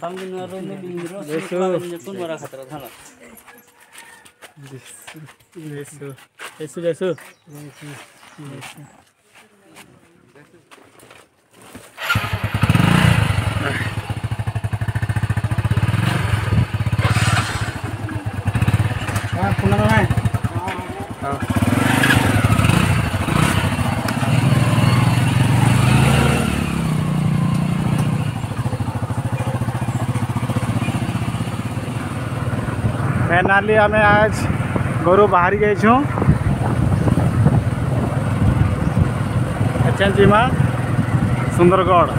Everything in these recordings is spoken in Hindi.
दाम दिन रोने बिंद्रो कोण बरा खातर झाला जैसो हां पुन्हा नाही हां फाइनाली आम आज घर बाहरी जाइछुं जीमा सुंदरगढ़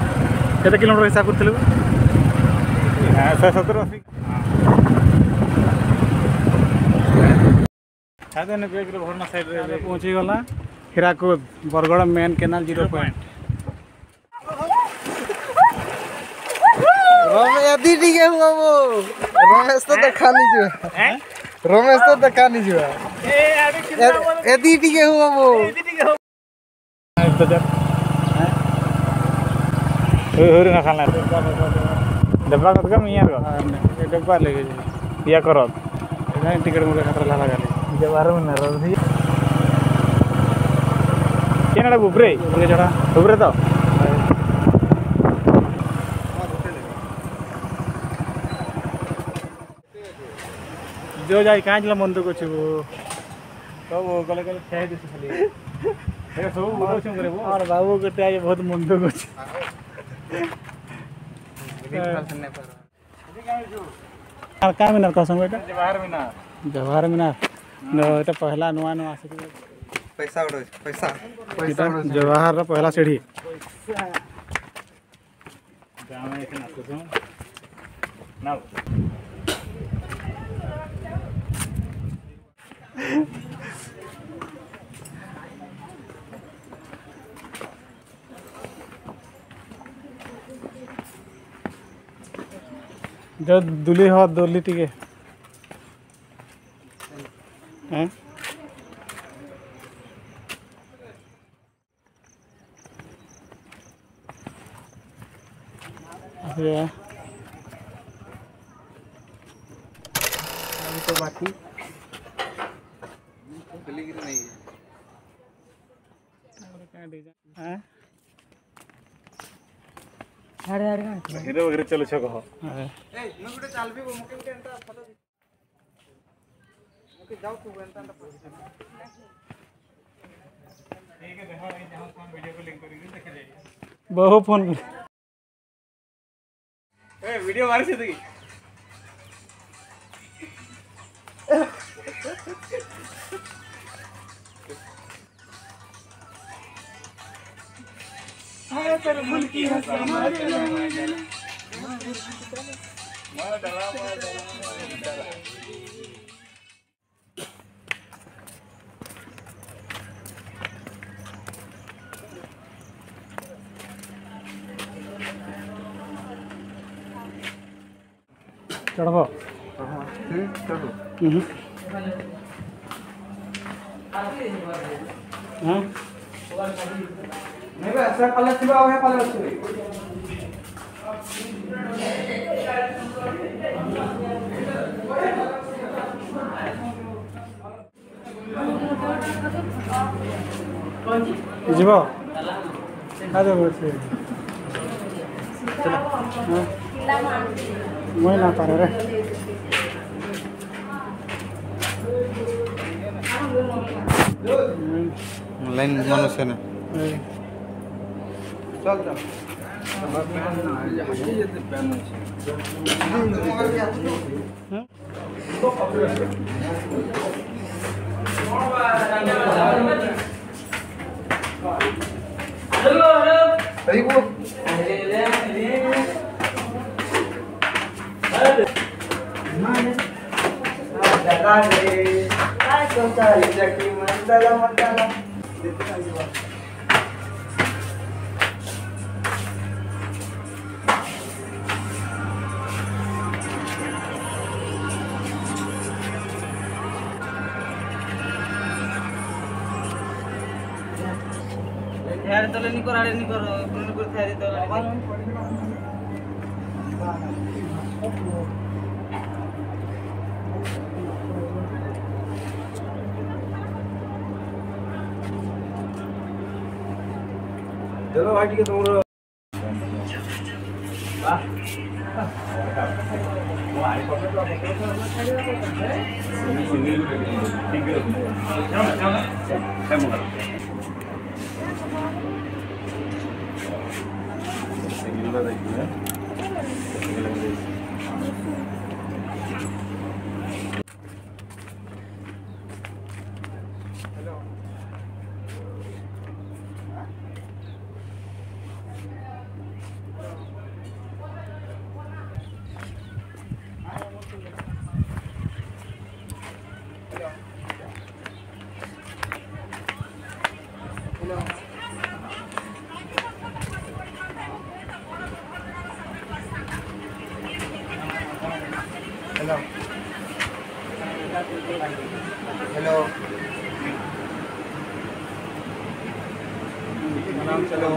केते किलोमीटर हिसाब करथिलु 170 80 बेग भरना साइड रे पहुंची गला Hirakud Bargarh main canal 0 point यदि ठीक है हुआ वो रमेश तो देखा नहीं जो रमेश तो देखा नहीं जो यदि ठीक है हुआ वो होर ना खाना डब्बा कत कम यार को डब्बा ले गए या करो नहीं टिकट मुझे खतरा लगा गाली जब बाहर में ना रही केनडा बुबरे बुबरे जड़ा बुबरे तो जो जाई काज ला मन तो कुछ वो तो वो गले गले छे दिस खाली ए सब बोलो छम करे वो और बाबू करते आज बहुत मन तो कुछ और का मिनर का संग बेटा जवाहर मिनर न एटा पहला नवा नवा आसे पैसा उड़ो पैसा जवाहर रा पहला सीढ़ी गांव में एखन आसो ना जो दुली हो दुली टिके हैं ये अभी तो बाकी डिलीवरी नहीं है हैं अरे अरे हीरो वगैरह चलो छको हो ए नु गुटे चालबी वो मके गुटे एंटा फोटो मके जाऊ तू एंटा ठीक है देखो ये जहां फोन वीडियो को लिंक करी देखे जाइए बहु फोन ए वीडियो मारी से देखी हां तेरे मुल्क की हंसी हमारे मार डाला चढ़बो हां चलो हां नहीं बे सर पल्ले छिबा है पल्ले छिबे जीवो आदे बसे चलो हां मैं ना पारे रे लाइन मनुष्य ने चल जा यार तो लेनी कर आड़े नहीं कर कर थे तो चलो भाई ठीक है तुम हेलो हेलो चलो